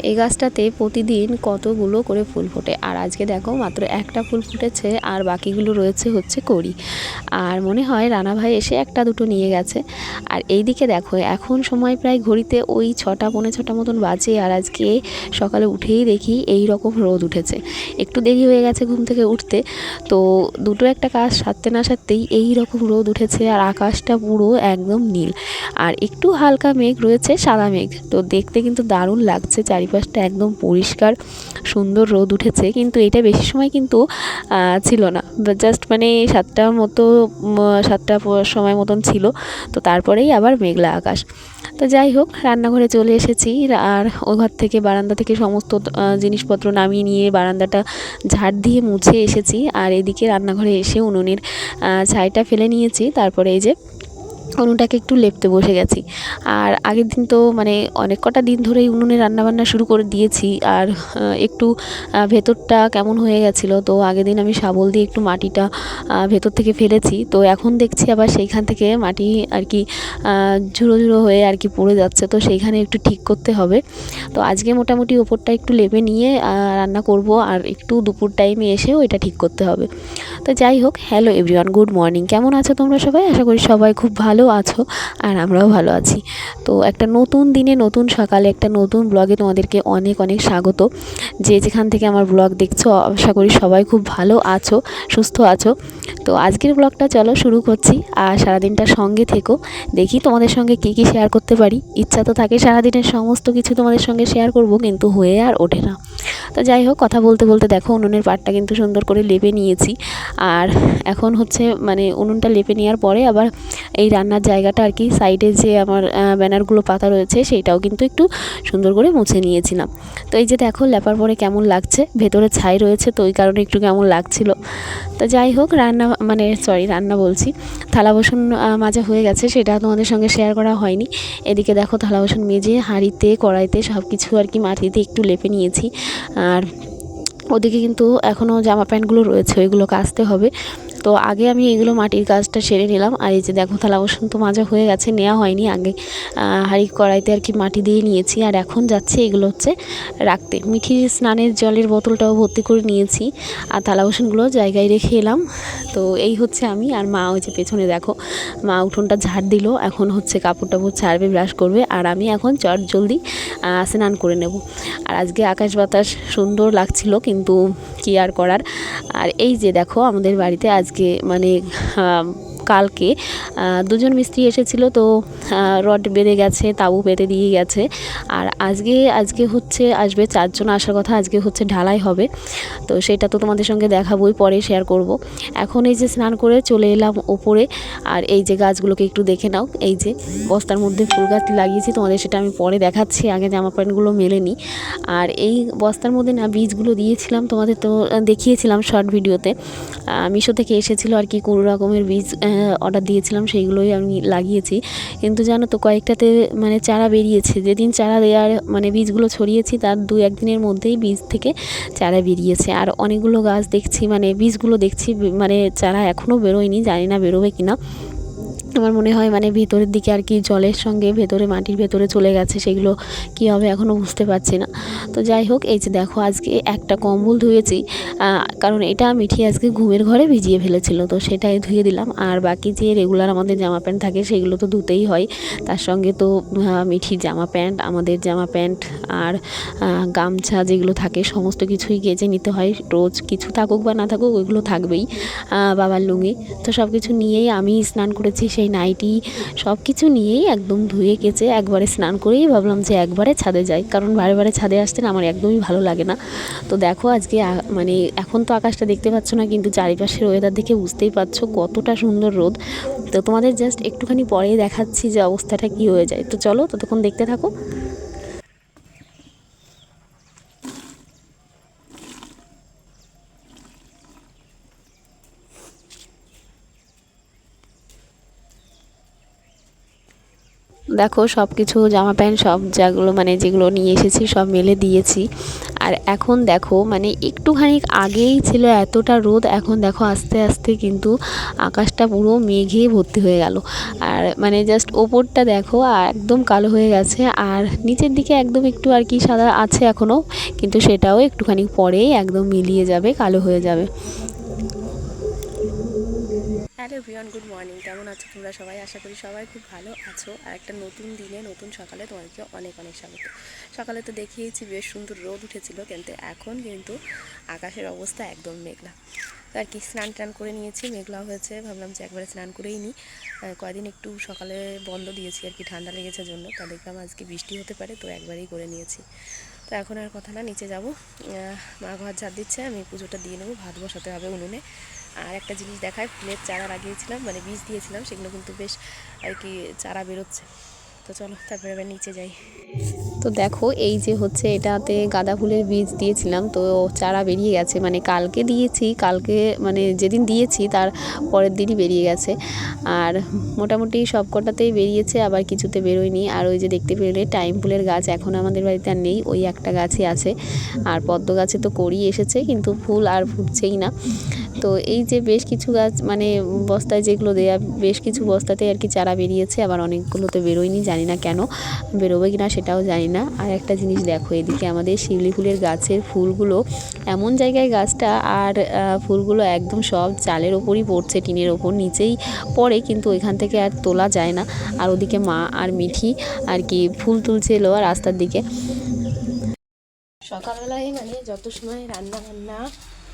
এই গাছটাতে প্রতিদিন কতগুলো করে ফুল ফোটে, আর আজকে দেখো মাত্র একটা ফুল ফুটেছে আর বাকিগুলো রয়েছে হচ্ছে কড়ি। আর মনে হয় রানা ভাই এসে একটা দুটো নিয়ে গেছে। আর এই দিকে দেখো এখন সময় প্রায় ঘড়িতে ওই 6টা পৌনে 6টা মতন বাজে, আর আজকে সকালে উঠেই দেখি এই রকম রোদ উঠেছে। একটু দেরি হয়ে গেছে ঘুম থেকে উঠতে, তো দুটো একটা কাজ সারতে না সারতেই এই রকম রোদ উঠেছে। আর আকাশটা পুরো একদম নীল, আর একটু হালকা মেঘ রয়েছে, সাদা মেঘ। তো দেখতে কিন্তু দারুণ লাগছে, চারিপাশটা একদম পরিষ্কার সুন্দর রোদ উঠেছে। কিন্তু এটা বেশি সময় কিন্তু ছিল না, জাস্ট মানে 7টার মতো 7টা সময় মতন ছিল। তো তারপরেই আবার মেঘলা আকাশ। তো যাই হোক, রান্নাঘরে চলে এসেছি, আর ওই ঘর থেকে বারান্দা থেকে সমস্ত জিনিসপত্র নামিয়ে নিয়ে বারান্দাটা ঝাড় দিয়ে মুছে এসেছি। আর এদিকে রান্নাঘরে এসে উনুনের ছাইটা ফেলে নিয়েছি, তারপরে এই যে উনুনটাকে একটু লেপতে বসে গেছি। আর আগের দিন তো মানে অনেক কটা দিন ধরেই উনুনে রান্নাবান্না শুরু করে দিয়েছি। আর একটু ভেতরটা কেমন হয়ে গেছিলো, তো আগের দিন আমি শাবল দিয়ে একটু মাটিটা ভেতর থেকে ফেলেছি। তো এখন দেখছি আবার সেইখান থেকে মাটি আর কি ঝুড়ো ঝুড়ো হয়ে আর কি পড়ে যাচ্ছে, তো সেইখানে একটু ঠিক করতে হবে। তো আজকে মোটামুটি ওপরটা একটু লেপে নিয়ে রান্না করব, আর একটু দুপুর টাইমে এসেও এটা ঠিক করতে হবে। তো যাই হোক, হ্যালো এভরিওয়ান, গুড মর্নিং। কেমন আছো তোমরা সবাই? আশা করি সবাই খুব ভালো আছো, আর আমরাও ভালো আছি। তো একটা নতুন দিনে নতুন সকালে একটা নতুন ব্লগে তোমাদেরকে অনেক অনেক স্বাগত। যে যেখান থেকে আমার ব্লগ দেখছো, আশা করি সবাই খুব ভালো আছো, সুস্থ আছো। তো আজকের ব্লগটা চলো শুরু করছি, আর সারাদিনটা সঙ্গে থেকো। দেখি তোমাদের সঙ্গে কী কী শেয়ার করতে পারি। ইচ্ছা তো থাকে সারাদিনের সমস্ত কিছু তোমাদের সঙ্গে শেয়ার করব, কিন্তু হয়ে আর ওঠে না। তো যাই হোক, কথা বলতে বলতে দেখো উনুনের পাটটা কিন্তু সুন্দর করে লেপে নিয়েছি। আর এখন হচ্ছে মানে উনুনটা লেপে নেওয়ার পরে আবার এই রান্নার জায়গাটা আর কি সাইডে যে আমার ব্যানারগুলো পাতা রয়েছে সেইটাও কিন্তু একটু সুন্দর করে মুছে নিয়েছিলাম। তো এই যে দেখো লেপার পরে কেমন লাগছে, ভেতরে ছাই রয়েছে তো ওই কারণে একটু কেমন লাগছিল। তো যাই হোক, রান্না বলছি, থালা বাসন মাজা হয়ে গেছে, সেটা তোমাদের সঙ্গে শেয়ার করা হয়নি। এদিকে দেখো থালা বাসন মেজে হাঁড়িতে কড়াইতে সব কিছু আর কি মাটিতে একটু লেপে নিয়েছি। আর ওদিকে কিন্তু এখনও জামা প্যান্টগুলো রয়েছে, ওইগুলো কাচতে হবে। তো আগে আমি এগুলো মাটির কাজটা সেরে নিলাম। আর এই যে দেখো থালা বাসন তো মাজা হয়ে গেছে, নেওয়া হয়নি আগে, হাঁড়ি কড়াইতে আর কি মাটি দিয়ে নিয়েছি। আর এখন যাচ্ছে এগুলো হচ্ছে রাখতে। মিঠির স্নানের জলের বোতলটাও ভর্তি করে নিয়েছি, আর থালা বাসনগুলো জায়গায় রেখে এলাম। তো এই হচ্ছে আমি আর মা, ওই যে পেছনে দেখো মা উঠোনটা ঝাড় দিল, এখন হচ্ছে কাপড় টাপড় ছাড়বে, ব্রাশ করবে, আর আমি এখন চট জলদি স্নান করে নেব। আর আজকে আকাশ বাতাস সুন্দর লাগছিল, কিন্তু কি আর করার। আর এই যে দেখো আমাদের বাড়িতে আজকে মানে কালকে দুজন মিস্ত্রি এসেছিলো, তো রড বেঁধে গেছে, তাবু পেতে দিয়ে গেছে। আর আজকে হচ্ছে আসবে 4জন আসার কথা, আজকে হচ্ছে ঢালাই হবে। তো সেটা তো তোমাদের সঙ্গে দেখাবোই, পরে শেয়ার করব। এখন এই যে স্নান করে চলে এলাম ওপরে। আর এই যে গাছগুলোকে একটু দেখে নাও, এই যে বস্তার মধ্যে ফুল গাছ লাগিয়েছি, তোমাদের সেটা আমি পরে দেখাচ্ছি, আগে জামা প্যান্টগুলো মেলে নিই। আর এই বস্তার মধ্যে না বীজগুলো দিয়েছিলাম, তোমাদের তো দেখিয়েছিলাম শর্ট ভিডিওতে। মিশো থেকে এসেছিলো আর কি, কোনো রকমের বীজ অর্ডার দিয়েছিলাম, সেইগুলোই আমি লাগিয়েছি। কিন্তু জানো তো কয়েকটাতে মানে চারা বেরিয়েছে, যেদিন চারা দেওয়ার মানে বীজগুলো ছড়িয়েছি তার 2-1 দিনের মধ্যেই বীজ থেকে চারা বেরিয়েছে। আর অনেকগুলো গাছ দেখছি মানে বীজগুলো দেখছি মানে চারা এখনও বেরোয়নি, জানি না বেরোবে কিনা। আমার মনে হয় মানে ভেতরের দিকে আর কি জলের সঙ্গে ভেতরে মাটির ভেতরে চলে গেছে, সেগুলো কী হবে এখনও বুঝতে পারছি না। তো যাই হোক, এই যে দেখো আজকে একটা কম্বল ধুয়েছি, কারণ এটা মিঠি আজকে ঘুমের ঘরে ভিজিয়ে ফেলেছিল, তো সেটাই ধুয়ে দিলাম। আর বাকি যে রেগুলার আমাদের জামা প্যান্ট থাকে সেগুলো তো ধুতেই হয়, তার সঙ্গে তো মিঠির জামা প্যান্ট, আমাদের জামা প্যান্ট, আর গামছা যেগুলো থাকে সমস্ত কিছুই কেচে নিতে হয় রোজ, কিছু থাকুক বা না থাকুক ওইগুলো থাকবেই। বাবার লুঙ্গি, তো সব কিছু নিয়েই আমি স্নান করেছি, সেই নাইটি সব কিছু নিয়েই একদম ধুয়ে কেচে একবারে স্নান করেই ভাবলাম যে একবারে ছাদে যাই, কারণ বারে বারে ছাদে আসতে না আমার একদমই ভালো লাগে না। তো দেখো আজকে মানে এখন তো আকাশটা দেখতে পাচ্ছ না, কিন্তু চারিপাশের ওয়েদার দেখে বুঝতেই পারছো কতটা সুন্দর রোদ। তো তোমাদের জাস্ট একটুখানি পরেই দেখাচ্ছি যে অবস্থাটা কী হয়ে যায়। তো চলো ততক্ষণ দেখতে থাকো। দেখো সব কিছু জামা প্যান্ট সব যেগুলো নিয়ে এসেছি সব মেলে দিয়েছি। আর আর এখন দেখো মানে একটুখানি আগেই ছিল এতটা রোদ, এখন দেখো আস্তে আস্তে কিন্তু আকাশটা পুরো মেঘে ভর্তি হয়ে গেল। আর মানে জাস্ট ওপরটা দেখো একদম কালো হয়ে গেছে, আর নিচের দিকে একদম একটু আর কি সাদা আছে এখনও, কিন্তু সেটাও একটুখানি পরেই একদম মিলিয়ে যাবে, কালো হয়ে যাবে। Hello everyone, good morning. কেমন আছো তোমরা সবাই? আশা করি সবাই খুব ভালো আছো। আর একটা নতুন দিনে নতুন সকালে তোমাদেরকে অনেক অনেক স্বাগত। সকালে তো দেখিয়েছি বেশ সুন্দর রোদ উঠেছিল, কিন্তু এখন কিন্তু আকাশের অবস্থা একদম মেঘলা। তো আর কি স্নান টান করে নিয়েছি, মেঘলা হয়েছে, ভাবলাম যে একবারে স্নান করেই নিই। কয়েকদিন একটু সকালে বন্ধ দিয়েছি আর কি, ঠান্ডা লেগেছে জন্য, তা দেখলাম আজকে বৃষ্টি হতে পারে, তো একবারেই করে নিয়েছি। তো এখন আর কথা না, নিচে যাব। মা ঘর ঝাড় দিচ্ছে, আমি পুজোটা দিয়ে নেবো, ভাত বসাতে হবে উনুনে। আর একটা জিনিস দেখায়, ফুলের চারা লাগিয়েছিলাম, মানে বীজ দিয়েছিলাম, সেগুলো কিন্তু বেশ আর কি চারা বেরোচ্ছে। তো চলো তারপরে এবার নিচে যাই। তো দেখো এই যে হচ্ছে এটাতে গাঁদা ফুলের বীজ দিয়েছিলাম, তো চারা বেরিয়ে গেছে, মানে কালকে দিয়েছি, কালকে মানে যেদিন দিয়েছি তার পরের দিনই বেরিয়ে গেছে। আর মোটামুটি সব কটাতেই বেরিয়েছে, আবার কিছুতে বেরোয়নি। আর ওই যে দেখতে পেলে টাইম ফুলের গাছ এখন আমাদের বাড়িতে আর নেই, ওই একটা গাছই আছে। আর পদ্ম গাছে তো কড়ি এসেছে, কিন্তু ফুল আর ফুটছেই না। তো এই যে বেশ কিছু গাছ মানে বস্তায় যেগুলো দেয়া, বেশ কিছু বস্তাতে আর কি চারা বেরিয়েছে, আবার অনেকগুলোতে বেরোয়নি, জানি না কেন বেরোবে কিনা সেটাও জানি না। আর একটা জিনিস দেখো, এদিকে আমাদের শিউলি ফুলের গাছের ফুলগুলো এমন জায়গায় গাছটা, আর ফুলগুলো একদম সব চালের ওপরই পড়ছে, টিনের ওপর নিচেই পড়ে, কিন্তু ওইখান থেকে আর তোলা যায় না। আর ওদিকে মা আর মিঠি আর কি ফুল তুলছিল রাস্তার দিকে। সকালবেলায় মানে যত সময় রান্না বান্না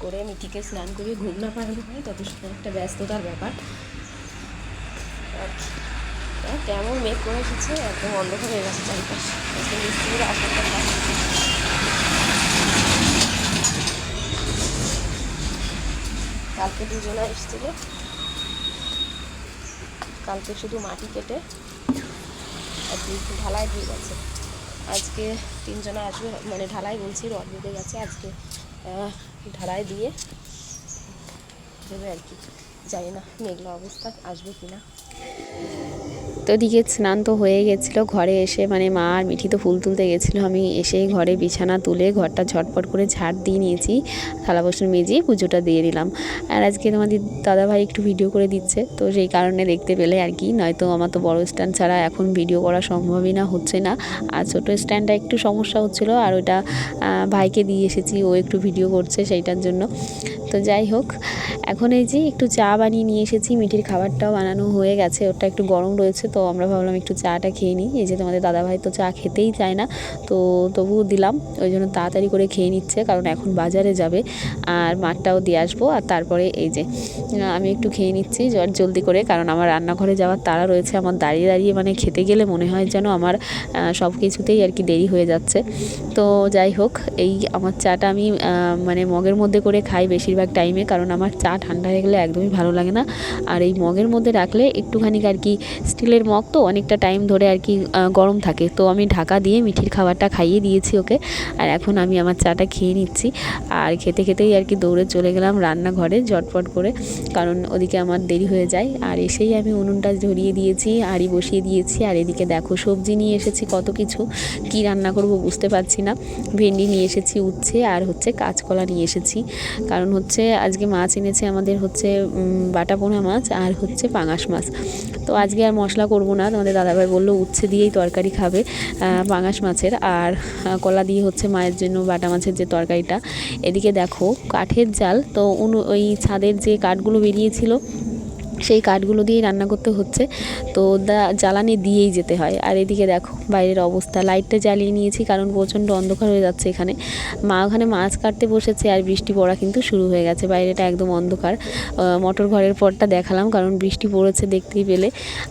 করে মিঠিকে স্নান করিয়ে ঘুম না পাড়ানো হয়, তত সময় একটা ব্যস্ততার ব্যাপার। কেমন মেঘ করে এসেছে, একদম অন্ধকার হয়ে গেছে চারিপাশ। মিস্ত্রির আসার কথা, কালকে দুজনা এসেছিল, কালকে শুধু মাটি কেটে আর কি ঢালাই দিয়ে গেছে। আজকে তিনজনা আসবে, মানে ঢালাই বলছি, রড বেঁধে গেছে, আজকে ঢালাই দিয়ে দেবে আর কি। জানি না মেঘলা অবস্থা আসবে কিনা। তো এদিকে স্নান তো হয়ে গেছিলো, ঘরে এসে মানে মা আর মিঠি তো ফুল তুলতে গেছিলো, আমি এসে ঘরে বিছানা তুলে ঘরটা ঝটপট করে ঝাড় দিয়ে নিয়েছি, থালা বাসন মেজিয়ে পুজোটা দিয়ে দিলাম। আর আজকে তোমাদের দাদাভাই একটু ভিডিও করে দিচ্ছে, তো সেই কারণে দেখতে পেলে আর কি, নয়তো আমার তো বড় স্ট্যান্ড ছাড়া এখন ভিডিও করা সম্ভবই না, হচ্ছে না। আর ছোটো স্ট্যান্ডটা একটু সমস্যা হচ্ছিলো, আর ওটা ভাইকে দিয়ে এসেছি, ও একটু ভিডিও করছে সেইটার জন্য। তো যাই হোক, এখন এই যে একটু চা বানিয়ে নিয়ে এসেছি, মিঠির খাবারটাও বানানো হয়ে গেছে, ওটা একটু গরম রয়েছে, তো আমরা ভাবলাম একটু চাটা খেয়ে নিই। এই যে তোমাদের দাদাভাই তো চা খেতেই চায় না, তো তবুও দিলাম, ওই জন্য তাড়াতাড়ি করে খেয়ে নিচ্ছে, কারণ এখন বাজারে যাবে, আর মাঠটাও দিয়ে আসবো। আর তারপরে এই যে আমি একটু খেয়ে নিচ্ছি জলদি করে, কারণ আমার রান্নাঘরে যাওয়ার তাড়া রয়েছে। আমার দাঁড়িয়ে দাঁড়িয়ে মানে খেতে গেলে মনে হয় যেন আমার সব কিছুতেই আর কি দেরি হয়ে যাচ্ছে। তো যাই হোক, এই আমার চাটা আমি মানে মগের মধ্যে করে খাই বেশিরভাগ টাইমে, কারণ আমার চা ঠান্ডা হয়ে গেলে একদমই ভালো লাগে না। আর এই মগের মধ্যে রাখলে একটুখানি আর কি, স্টিলের মগ তো অনেকটা টাইম ধরে আর কি গরম থাকে, তো আমি ঢাকা দিয়ে মিঠির খাবারটা খাইয়ে দিয়েছি ওকে। আর এখন আমি আমার চাটা খেয়ে নিচ্ছি, আর খেতে খেতেই আর কি দৌড়ে চলে গেলাম রান্নাঘরে ঝটপট করে, কারণ ওদিকে আমার দেরি হয়ে যায়। আর এসেই আমি উনুনটা ধরিয়ে দিয়েছি, হাঁড়ি বসিয়ে দিয়েছি। আর এদিকে দেখো সবজি নিয়ে এসেছি কত কিছু, কি রান্না করব বুঝতে পারছি না। ভেন্ডি নিয়ে এসেছি, উচ্ছে, আর হচ্ছে কাঁচকলা নিয়ে এসেছি, কারণ হচ্ছে আজকে মাছ এনেছে আমাদের, হচ্ছে বাটা পোনা মাছ আর হচ্ছে পাঙাশ মাছ। তো আজকে আর মশলা করব না, তোমাদের দাদাভাই বললো উচ্ছে দিয়েই তরকারি খাবে পাঙাশ মাছের, আর কলা দিয়ে হচ্ছে মায়ের জন্য বাটা মাছের যে তরকারিটা। এদিকে দেখো কাঠের জাল, তো ওই ছাদের যে কাঠগুলো বেরিয়েছিল সেই কাঠগুলো দিয়েই রান্না করতে হচ্ছে, তো জ্বালানি দিয়েই যেতে হয়। আর এদিকে দেখো বাইরের অবস্থা, লাইটটা জ্বালিয়ে নিয়েছি কারণ প্রচণ্ড অন্ধকার হয়ে যাচ্ছে এখানে। মা ওখানে মাছ কাটতে বসেছে, আর বৃষ্টি পড়া কিন্তু শুরু হয়ে গেছে, বাইরেটা একদম অন্ধকার। মোটর ঘরের পরটা দেখালাম কারণ বৃষ্টি পড়েছে দেখতেই পেলে।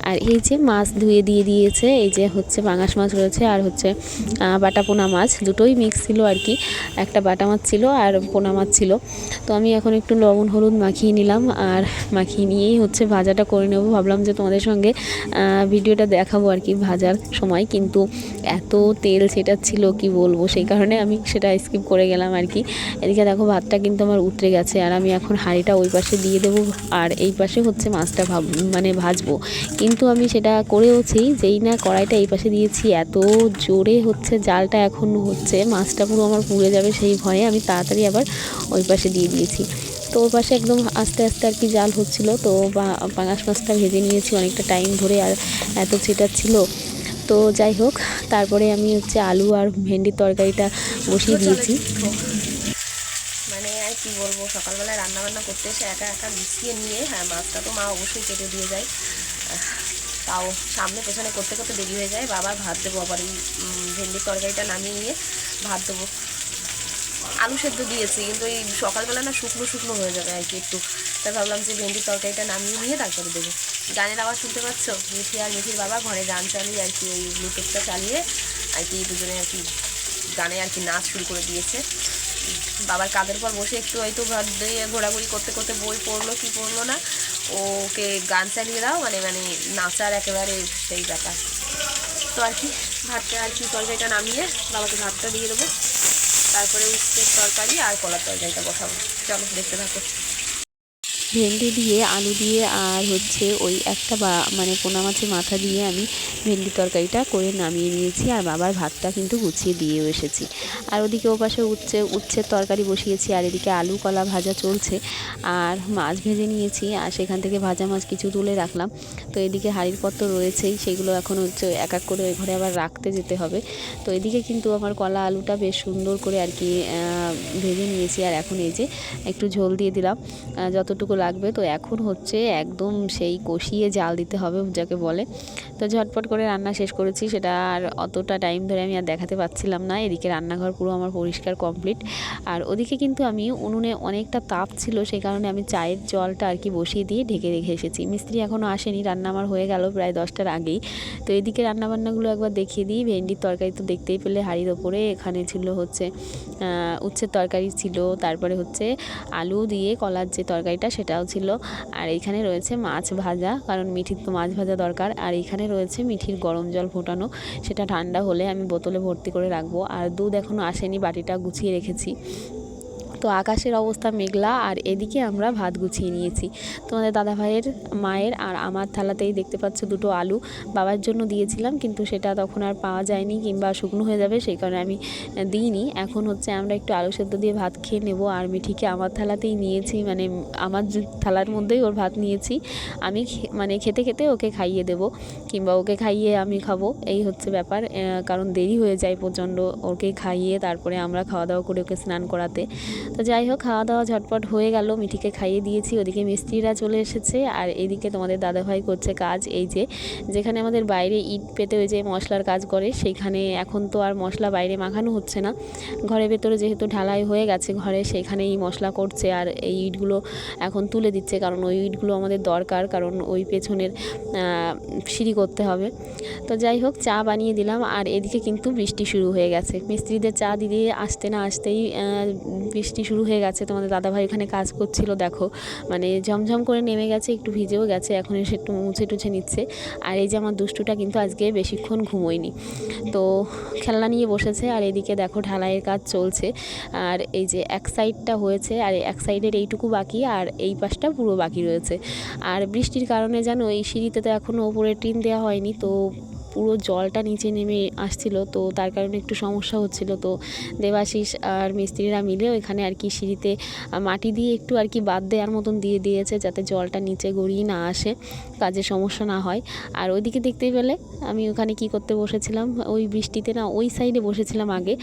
আর এই যে মাছ ধুয়ে দিয়ে দিয়েছে, এই যে হচ্ছে পাঙাশ মাছ রয়েছে, আর হচ্ছে বাটা পোনা মাছ, দুটোই মিক্স ছিল আর কি, একটা বাটা মাছ ছিল আর পোনা মাছ ছিল। তো আমি এখন একটু লবণ হলুদ মাখিয়ে নিলাম, আর মাখিয়ে নিয়েই হচ্ছে হচ্ছে ভাজাটা করে নেব। ভাবলাম যে তোমাদের সঙ্গে ভিডিওটা দেখাবো আর কি ভাজার সময়, কিন্তু এত তেল সেটা ছিল কি বলবো, সেই কারণে আমি সেটা স্কিপ করে গেলাম আর কি। এদিকে দেখো ভাতটা কিন্তু আমার উতরে গেছে, আর আমি এখন হাঁড়িটা ওই পাশে দিয়ে দেবো আর এই পাশে হচ্ছে মাছটা ভাজবো। কিন্তু আমি সেটা করেওছি, যেই না কড়াইটা এই পাশে দিয়েছি এত জোরে হচ্ছে জালটা এখন হচ্ছে, মাছটা পুরো আমার পুড়ে যাবে সেই ভয়ে আমি তাড়াতাড়ি আবার ওই পাশে দিয়ে দিয়েছি। তো ওই পাশে একদম আস্তে আস্তে আর কি জাল হচ্ছিলো। তো পাঙাশ মাছটা ভেজে নিয়েছি অনেকটা টাইম ধরে, আর এত ছিল। তো যাই হোক, তারপরে আমি হচ্ছে আলু আর ভেন্ডির তরকারিটা বসিয়ে দিয়েছি। মানে আর কি বলবো, সকালবেলায় রান্নাবান্না করতে এসে একা একা গুছিয়ে নিয়ে, হ্যাঁ মাছটা তো মা অবশ্যই কেটে দিয়ে যায়, তাও সামনে পেছনে করতে করতে দেরি হয়ে যায়। বাবার ভাত দেবো, আবার এই ভেন্ডির তরকারিটা নামিয়ে নিয়ে ভাত দেবো। আলু সেদ্ধ দিয়েছি, কিন্তু এই সকালবেলা না শুকনো শুকনো হয়ে যাবে আর কি একটু, তাই ভাবলাম যে ভেন্ডির তরকারিটা নামিয়ে নিয়ে তারপরে দেবো। গানের আওয়াজ শুনতে পাচ্ছ? মিঠি আর মিঠির বাবা ঘরে গান চালিয়ে আর কি, ওই ব্লুটুথটা চালিয়ে আর কি দুজনে আর কি গানে আর কি নাচ শুরু করে দিয়েছে। বাবার কাঁধের পর বসে একটু হয়তো ভাত দিয়ে ঘোরাঘুরি করতে করতে বই পড়লো কি পড়লো না, ওকে গান চালিয়ে দাও মানে নাচার একেবারে সেই ব্যাপার। তো আর কি ভাতটা আর কি তরকারিটা নামিয়ে বাবাকে ভাতটা দিয়ে দেবো, তারপরে উচ্ছের তরকারি আর কলার তরকারিটা বসাবো। চলো দেখতে থাকো। ভেন্ডি দিয়ে আলু দিয়ে আর হচ্ছে ওই একটা পোনা মাছের মাথা দিয়ে আমি ভেন্ডি তরকারিটা করে নামিয়ে নিয়েছি, আর বাবার ভাতটা কিন্তু গুছিয়ে দিয়েও এসেছি। আর ওদিকে ওপাশে উচ্ছের তরকারি বসিয়েছি, আর এদিকে আলু কলা ভাজা চলছে, আর মাছ ভেজে নিয়েছি, আর সেখান থেকে ভাজা মাছ কিছু তুলে রাখলাম। তো এদিকে হাঁড়ির পত্র রয়েছেই, সেগুলো এখন হচ্ছে এক এক করে ওই ঘরে আবার রাখতে যেতে হবে। তো এদিকে কিন্তু আমার কলা আলুটা বেশ সুন্দর করে আর কি ভেজে নিয়েছি, আর এখন এই যে একটু ঝোল দিয়ে দিলাম যতটুকু লাগবে। তো এখন হচ্ছে একদম সেই কষিয়ে জাল দিতে হবে যাকে বলে। তো ঝটপট করে রান্না শেষ করেছি, সেটা আর অতটা টাইম ধরে আমি আর দেখাতে পারছিলাম না। এদিকে রান্নাঘর পুরো আমার পরিষ্কার কমপ্লিট, আর ওদিকে কিন্তু আমি উনুনে অনেকটা তাপ ছিল, সেই কারণে আমি চায়ের জলটা আর কি বসিয়ে দিয়ে ঢেকে রেখে এসেছি। মিস্ত্রি এখনও আসেনি, রান্না আমার হয়ে গেল প্রায় 10টার আগেই। তো এদিকে রান্নাবান্নাগুলো একবার দেখিয়ে দিই। ভেন্ডির তরকারি তো দেখতেই পেলে হাঁড়ির ওপরে, এখানে ছিল হচ্ছে উচ্ছের তরকারি ছিল, তারপরে হচ্ছে আলু দিয়ে কলার যে তরকারিটা সেটাও ছিল, আর এইখানে রয়েছে মাছ ভাজা, কারণ মিঠির তো মাছ ভাজা দরকার। আর এইখানে রয়েছে মিঠির গরম জল ফোটানো, সেটা ঠান্ডা হলে আমি বোতলে ভর্তি করে রাখবো। আর দুধ এখনও আসেনি, বাটিটা গুছিয়ে রেখেছি। তো আকাশের অবস্থা মেঘলা, আর এদিকে আমরা ভাত গুছিয়ে নিয়েছি। তোমাদের দাদাভাইয়ের মায়ের আর আমার থালাতেই দেখতে পাচ্ছ দুটো আলু বাবার জন্য দিয়েছিলাম, কিন্তু সেটা তখন আর পাওয়া যায়নি, কিংবা শুকনো হয়ে যাবে, সেই কারণে আমি দিইনি। এখন হচ্ছে আমরা একটু আলু সেদ্ধ দিয়ে ভাত খেয়ে নেব, আর মিঠিকে আমার থালাতেই নিয়েছি, মানে আমার থালার মধ্যেই ওর ভাত নিয়েছি। আমি খেতে খেতে ওকে খাইয়ে দেব, কিংবা ওকে খাইয়ে আমি খাবো, এই হচ্ছে ব্যাপার। কারণ দেরি হয়ে যায় প্রচণ্ড, ওকে খাইয়ে তারপরে আমরা খাওয়া দাওয়া করে ওকে স্নান করাতে। তো যাই হোক, খাওয়া দাওয়া ঝটপট হয়ে গেল, মিঠিকে খাইয়ে দিয়েছি। ওদিকে মিস্ত্রিরা চলে এসেছে, আর এদিকে তোমাদের দাদাভাই করছে কাজ। এই যেখানে আমাদের বাইরে ইট পেতে ওই যে মশলার কাজ করে, সেইখানে এখন তো আর মশলা বাইরে মাখানো হচ্ছে না, ঘরের ভেতরে যেহেতু ঢালাই হয়ে গেছে ঘরে, সেইখানেই মশলা করছে। আর এই ইটগুলো এখন তুলে দিচ্ছে, কারণ ওই ইটগুলো আমাদের দরকার, কারণ ওই পেছনের সিঁড়ি করতে হবে। তো যাই হোক, চা বানিয়ে দিলাম, আর এদিকে কিন্তু বৃষ্টি শুরু হয়ে গেছে। মিস্ত্রিদের চা দিয়ে আসতে না আসতেই বৃষ্টি শুরু হয়ে গেছে। তোমাদের দাদাভাই এখানে কাজ করছিল, দেখো ঝমঝম করে নেমে গেছে, একটু ভিজেও গেছে, এখন এসে একটু মুছে টুছে নিচ্ছে। আর এই যে আমার দুষ্টুটা কিন্তু আজকে বেশিক্ষণ ঘুমোয়নি, তো খেলনা নিয়ে বসেছে। আর এদিকে দেখো ঢালাইয়ের কাজ চলছে, আর এই যে এক সাইডটা হয়েছে, আর এক সাইডের এইটুকু বাকি, আর এই পাশটা পুরো বাকি রয়েছে। আর বৃষ্টির কারণে জানো এই সিঁড়িতে তো এখনও ওপরে টিন দেওয়া হয়নি, তো পুরো জলটা নিচে নেমে আসছিল, তো তার কারণে একটু সমস্যা হচ্ছিল। তো দেবাশিস আর মিস্ত্রিরা মিলে ওইখানে আর কি সিঁড়িতে মাটি দিয়ে একটু আর কি বাদ দেওয়ার মতন দিয়ে দিয়েছে, যাতে জলটা নিচে গড়িয়ে না আসে, কাজে সমস্যা না হয়। আর ওইদিকে দেখতেই পেলে আমি ওখানে কি করতে বসেছিলাম, ওই বৃষ্টিতে না ওই সাইডে বসেছিলাম আগে,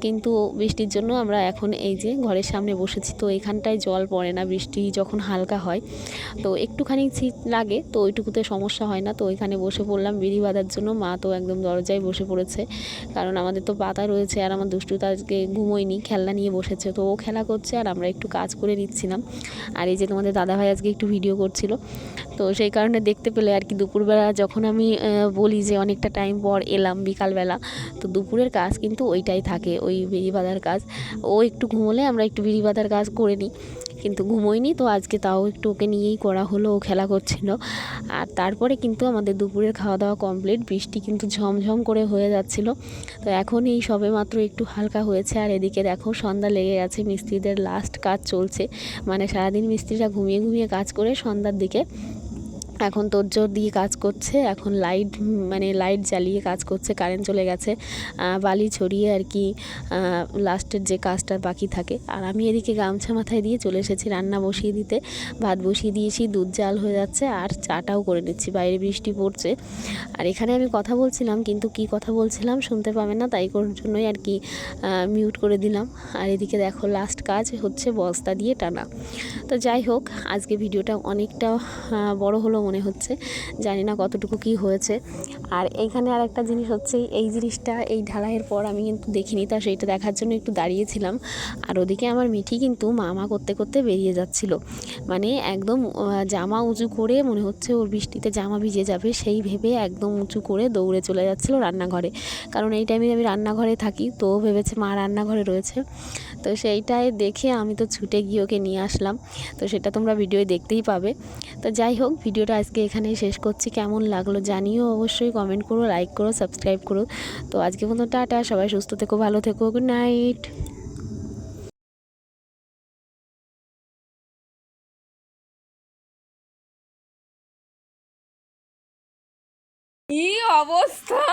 কিন্তু বৃষ্টির জন্য আমরা এখন এই যে ঘরের সামনে বসেছি। তো এখানটায় জল পড়ে না, বৃষ্টি যখন হালকা হয় তো একটুখানি শীত লাগে, তো ওইটুকুতে সমস্যা হয় না। তো ওইখানে বসে পড়লাম বিড়ি বাঁধার জন্য। মা তো একদম দরজায় বসে পড়েছে, কারণ আমাদের তো পাতা রয়েছে, আর আমার দুষ্টু তো আজকে ঘুমোয়নি, খেলনা নিয়ে বসেছে, তো ও খেলা করছে আর আমরা একটু কাজ করে নিচ্ছিলাম। আর এই যে তোমাদের দাদাভাই আজকে একটু ভিডিও করছিল। তো তো সেই কারণে দেখতে পেলে আর কি। দুপুরবেলা যখন আমি বলি যে অনেকটা টাইম পর এলাম বিকালবেলা, তো দুপুরের কাজ কিন্তু ওইটাই থাকে, ওই বিড়ি বাঁধার কাজ। ও একটু ঘুমোলে আমরা একটু বিড়ি বাঁধার কাজ করে নিই, কিন্তু ঘুমোয়নি তো আজকে তাও একটু ওকে নিয়েই করা হলো, ও খেলা করছিল। আর তারপরে কিন্তু আমাদের দুপুরের খাওয়া দাওয়া কমপ্লিট। বৃষ্টি কিন্তু ঝমঝম করে হয়ে যাচ্ছিল, তো এখন এই সবে মাত্র একটু হালকা হয়েছে। আর এদিকে দেখো সন্ধ্যা লেগে গেছে, মিস্ত্রিদের লাস্ট কাজ চলছে, মানে সারাদিন মিস্ত্রিরা ঘুমিয়ে ঘুমিয়ে কাজ করে সন্ধ্যার দিকে এখন তোড়জোড় দিয়ে কাজ করছে। এখন লাইট জ্বালিয়ে কাজ করছে, কারেন্ট চলে গেছে, বালি ছড়িয়ে আর কি লাস্টের যে কাজটা বাকি থাকে। আর আমি এদিকে গামছা মাথায় দিয়ে চলে এসেছি রান্না বসিয়ে দিতে। ভাত বসিয়ে দিয়েছি, দুধ জাল হয়ে যাচ্ছে, আর চাটাও করে নিচ্ছি, বাইরে বৃষ্টি পড়ছে। আর এখানে আমি কথা বলছিলাম, কিন্তু কি কথা বলছিলাম শুনতে পাবেন না, তাই জন্যই আর কি মিউট করে দিলাম। আর এদিকে দেখো লাস্ট কাজ হচ্ছে বস্তা দিয়ে টানা। তো যাই হোক, আজকে ভিডিওটা অনেকটা বড় হলো মনে হচ্ছে, জানি না কতটুকু কি হয়েছে। আর এইখানে আর একটা জিনিস হচ্ছে, এই জিনিসটা এই ঢালাইয়ের পর আমি কিন্তু দেখিনি, তা সেইটা দেখার জন্য একটু দাঁড়িয়েছিলাম। আর ওদিকে আমার মিঠি কিন্তু মামা করতে করতে বেরিয়ে যাচ্ছিল, মানে একদম জামা উঁচু করে, মনে হচ্ছে ওর বৃষ্টিতে জামা ভিজে যাবে সেই ভেবে একদম উঁচু করে দৌড়ে চলে যাচ্ছিল রান্নাঘরে। কারণ এই টাইমে আমি রান্নাঘরে থাকি, তো ভেবেছে মা রান্নাঘরে রয়েছে। তো সেইটাই দেখে আমি তো ছুটে গিয়ে ওকে নিয়ে আসলাম, তো সেটা তোমরা ভিডিওয় দেখতেই পাবে। তো যাই হোক, ভিডিওটা আজকে এখানেই শেষ করছি। কেমন লাগলো জানিও, অবশ্যই কমেন্ট করো, লাইক করো, সাবস্ক্রাইব করো। তো আজকে মতো টাটা, সবাই সুস্থ থেকো, ভালো থেকো, গুড নাইট। কি অবস্থা!